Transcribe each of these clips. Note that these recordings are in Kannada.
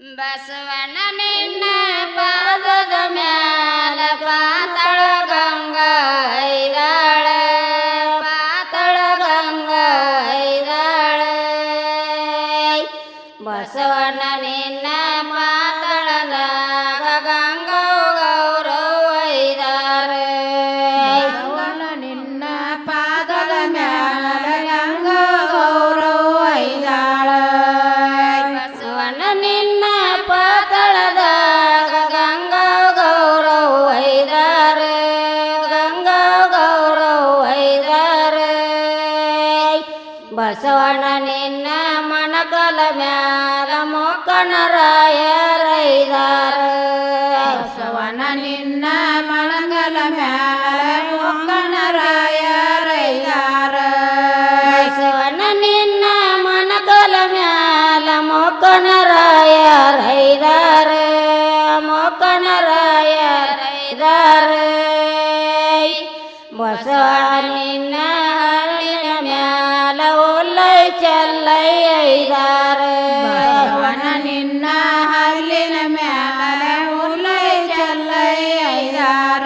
ಬಸವಣ್ಣ ನಿನ್ನ ಪಾದದ ಮ್ಯಾಲ ಪಾತಾಳ ಗಂಗಾ ಐದಾಳ ಪಾತಾಳ ಗಂಗಾ ಐದಾಳ ಬಸವಣ್ಣ ನಿನ್ನ ಪಾತಾಳದಾಗ ಗಂಗಾ ಗೌರವ ಐದಾರ ಬಸವಣ್ಣ ನಿನ್ನ ಪಾದದ ಮ್ಯಾಲ ಗಂಗಾ ಗೌರವ ಐದಾಳ ಬಸವಣ್ಣ ನಿನ್ನ ಪಾತಾಳದಾಗ ಗಂಗಾ ಗೌರವ ಐದಾರ ಗಂಗಾ ಗೌರವ ಐದಾರ ಬಸವಣ್ಣ ನಿನ್ನ ಮಣಕಲ ಮ್ಯಾಲ ಮೊಕ್ಕನರಾಯರ ಐದಾರ ಬಸವಣ್ಣ ನಿನ್ನ ಮಣಗಲ ಮ್ಯಾಲ ಮೊಕ್ಕನರಾಯರ ಐದಾರ ಬಸವಣ್ಣ ನಿನ್ನ ಮಣಕಲ ಮ್ಯಾಲ ಮೊಕ್ಕನರಾಯರ ಐದಾರ ಮೊಕ್ಕನರಾಯರ ಐದಾರ ಬಸವಣ್ಣ ನಿನ್ನ ಹರಳಿನ ಮ್ಯಾಲ ಒಲ್ಲೈ ಚಲ್ಲೈ ಐದಾರ ಬಸವಣ್ಣ ನಿನ್ನ ಹಲ್ಲಿನ ಮ್ಯಾಲ ಉಲ್ಲೈ ಚಲ್ಲೈ ಐದಾರ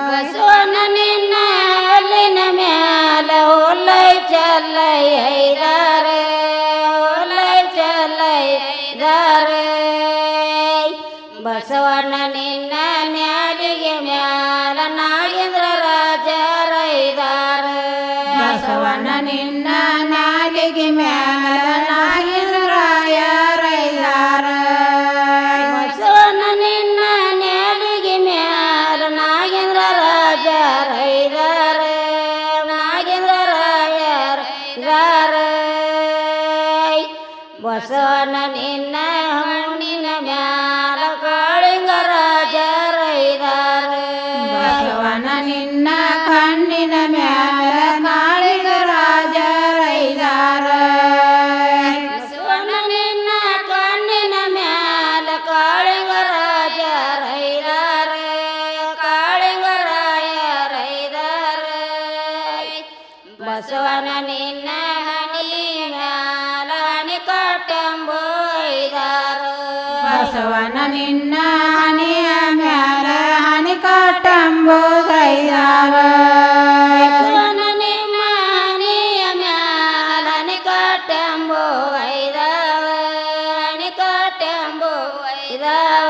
ಬಸವಣ್ಣ ನಿನ್ನ ಹಲ್ಲಿನ ಮ್ಯಾಲ ಒಲ್ಲೈ ಚಲ್ಲೈ ಐದಾರ ಒಲ್ಲೈ ಚಲ್ಲೈ ಐದಾರ ಬಸವಣ್ಣ ನಿನ್ನ ನ್ಯಾಲಿಗೆ ಮ್ಯಾಲ ನಾಗೇಂದ್ರ ರಾಜರ ಐದಾರ ಬಸವಣ್ಣ ನಿನ್ನ ನಾಲಿಗೆ ಮ್ಯಾಲ ನಾಗೇಂದ್ರರಾಯರ ಐದಾರ ಬಸವಣ್ಣ ನಿನ್ನ ನ್ಯಾಲಿಗೆ ಮ್ಯಾಲ ನಾಗೇಂದ್ರ ರಾಜರ ಐದಾರ ನಾಗೇಂದ್ರ ರಾಯರ ಐದಾರ ಬಸವಣ್ಣ ನಿನ್ನ ಹಣ್ಣಿನ ಮ್ಯಾಲ ಕಾಳಿಂಗ ರಾಜರ ಐದಾರ ಬಸವಣ್ಣ ನಿನ್ನ ಕಣ್ಣಿನ ಮ್ಯಾಲ ಕಾಳಿಂಗ ರಾಜರ ಐದಾರ ಬಸವಣ್ಣ ನಿನ್ನ ಕಣ್ಣಿನ ಮ್ಯಾಲ ಕಾಳಿಂಗ ರಾಜರ ಐದಾರ ಕಾಳಿಂಗ ರಾಯರ ಐದಾರ ಬಸವಣ್ಣ ನಿನ್ನ ಹಣಿ ಮ್ಯಾಲ ಹಣಿ ಕಟ್ಟಂಬು ಐದಾರ ಬಸವಣ್ಣ ನಿನ್ನ ಹನಿಯ ಮ್ಯಾಲ ಹನಿ ಕಟ್ಟಂಬುದೈದಾರ ಬಸವಣ್ಣ ನಿಮ್ಮ ಹಣಿಯ ಮ್ಯಾಲ ಹಣಿ ಕಟ್ಟಂಬು ಐದಾವ ಹಣಿ ಕಟ್ಟಂಬು ಐದಾವ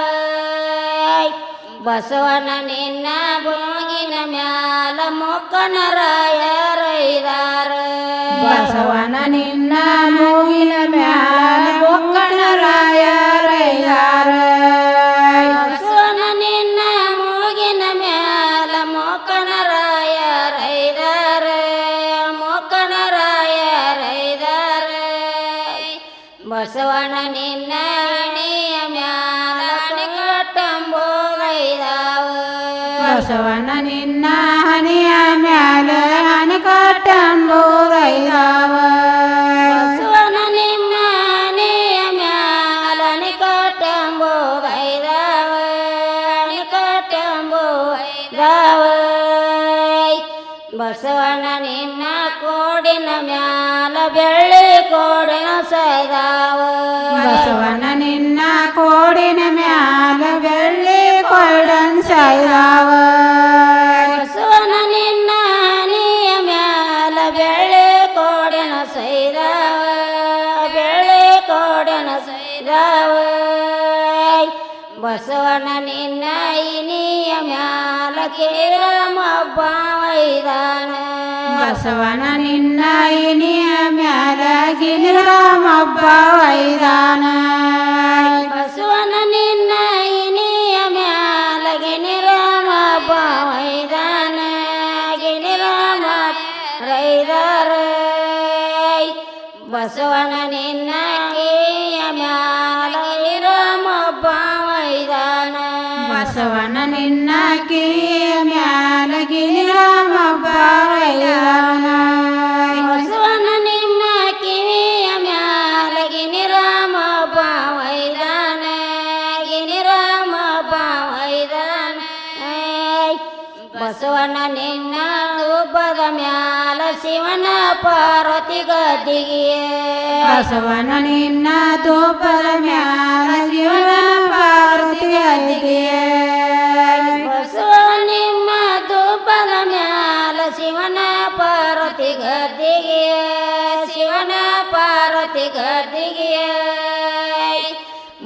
ಬಸವಣ್ಣ ನಿನ್ನ ಬೋಗಿನ ಮ್ಯಾಲ ಮೊಕ್ಕನರಾಯರ ಐದಾರ ಬಸವಣ್ಣ ನಿನ್ನ ಮೂಗಿನ ಮ್ಯಾಲ ಮೊಕ್ಕನರಾಯರ ಐದಾರ ಬಸವಣ್ಣ ನಿನ್ನ ಮೂಗಿನ ಮ್ಯಾಲ ಮೊಕ್ಕನರಾಯರ ಐದಾರ ಮೊಕ್ಕನರಾಯರ ಐದಾರ ಬಸವಣ್ಣ ನಿನ್ನ ಹಣಿಯ ಮ್ಯಾಲ ಹಣಿ ಕಟ್ಟಂಬು ಐದಾವ ಬಸವಣ್ಣ ನಿನ್ನ ಹನಿಯ ಮ್ಯಾಲ ಹನಿ ಕಟ್ಟಂಬುದೈದಾವ ಬಸವಣ್ಣ ನಿಮ್ಮ ಹಣಿಯ ಮ್ಯಾಲ ಹಣಿ ಕಟ್ಟಂಬು ಐದಾವ ಹಣಿ ಕಟ್ಟಂಬು ಐದಾವ ಬಸವಣ್ಣ ನಿನ್ನ ಕೋಡಿನ ಮ್ಯಾಲ ಬೆಳ್ಳಿ ಕೋಡಿನ ಸೈದಾವ ಬಸವಣ್ಣ ನಿನ್ನ ಕೋಡಿನ ಮ್ಯಾಲ ಬೆಳ್ಳಿ ಕೊಡನ್ ಸೈದಾವ ಬಸವಣ್ಣ ನಿನ್ನ ಹಣಿಯ ಮ್ಯಾಲ ಬೆಳ್ಳಿ ಕೋಡಿನ ಸೈದಾವ ಬೆಳ್ಳಿ ಕೋಡಿನ ಸೈದಾವ ಬಸವಣ್ಣ ನಿನ್ನ ಇನಿಯ ಮ್ಯಾಲ ಕೇರಮಬ್ಬ ಐದಾನ ಬಸವಣ್ಣ ನಿನ್ನ ಇನಿಯ ಮ್ಯಾಲ ಗಿರಿರಾಮಬ್ಬ ಐದಾನ ಬಸವಣ್ಣ ನಿನ್ನ ಇನಿಯ ಮ್ಯಾಲ ಗಿನಿರಾಮಬ್ಬ ಐದಾನ ಗಿನಿರಾಮ ರೈದಾರ ಬಸವಣ್ಣ ನಿನ್ನ ಕಿವಿಯ ಮ್ಯಾಲ ಗಿರಿರಾಮಬ್ಬ ಐದಾನ ಬಸವಣ್ಣ ನಿನ್ನ ಕಿವಿಯ ಮ್ಯಾಲ ಗಿರಿರಾಮಬ್ಬ ಐದಾನ ಬಸವಣ್ಣ ನಿಮ್ಮ ಕಿವಿಯ ಮ್ಯಾಲ ಗಿನಿರಾಮ ಐದಾನ ಗಿನಿರಾಮ ಐದಾನ ಬಸವಣ್ಣ ನಿನ್ನ ರೂಪದ ಮ್ಯಾಲ ಶಿವನ ಪಾರ್ವತಿ ಗದ್ದಿಗೆ ಬಸವನ ನಿನ್ನ ತೂಪದ ಮ್ಯಾಲ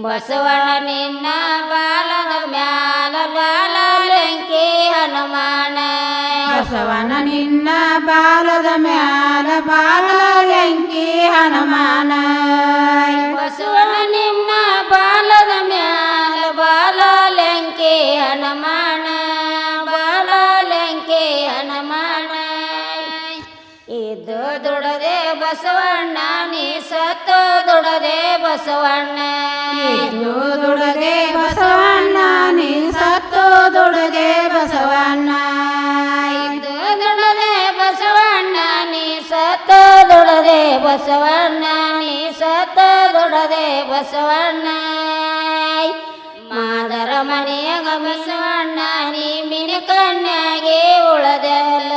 ಬಸವಣ್ಣ ನಿನ್ನ ಬಾಲದ ಮ್ಯಾಲ ಬಾಲಲಂಕಿ ಹನುಮಾನ ಬಸವನ ನಿನ್ನ ಬಾಲದ ಮ್ಯಾಲ ಬಾಲಲಂಕಿ ಹನುಮಾನ ಬಸವಣ್ಣ ನಿನ್ನ ಬಾಲದ ಮ್ಯಾಲ ಬಾಲಲಂಕಿ ಹನುಮಾನ ಬಾಲಲಂಕಿ ಹನುಮಾನ ಇದು ದುಡದೆ ಬಸವಣ್ಣ ನೀ ಸತ್ತು ದುಡದೆ ಬಸವಣ್ಣ ಇದು ದುಡದೆ ಬಸವಣ್ಣ ನೀ ಸತ್ತು ದುಡದೆ ಬಸವಣ್ಣ ಇದು ದುಡದೆ ಬಸವಣ್ಣ ನೀ ಸತ್ತು ದುಡದೆ ಬಸವಣ್ಣ ನೀ ಸತ್ತು ದುಡದೆ ಬಸವಣ್ಣ ಮಾದರ ಮನೆಯಾಗ ಬಸವಣ್ಣ ನೀ ಮಿನ ಕನ್ಯಾಗೆ ಉಳದಲ್ಲ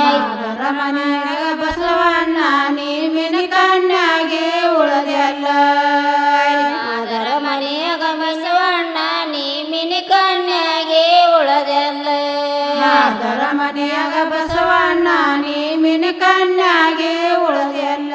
ಮಾದರ ಮನೆಯಾಗ ಬಸವಣ್ಣ ನೀ ಮಿನ ಕನ್ಯಾಗೆ ಉಳದಲ್ಲ ಮಾದರ ಮನೆಯಾಗ ಬಸವಣ್ಣ ನೀ ಮಿನ ಕನ್ಯಾಗೆ ಉಳದಲ್ಲ ಮಾದರ ಮನೆಯಾಗ ಬಸವಣ್ಣ ನೀ ಮಿನ ಕನ್ಯಾಗೆ ಉಳದಲ್ಲ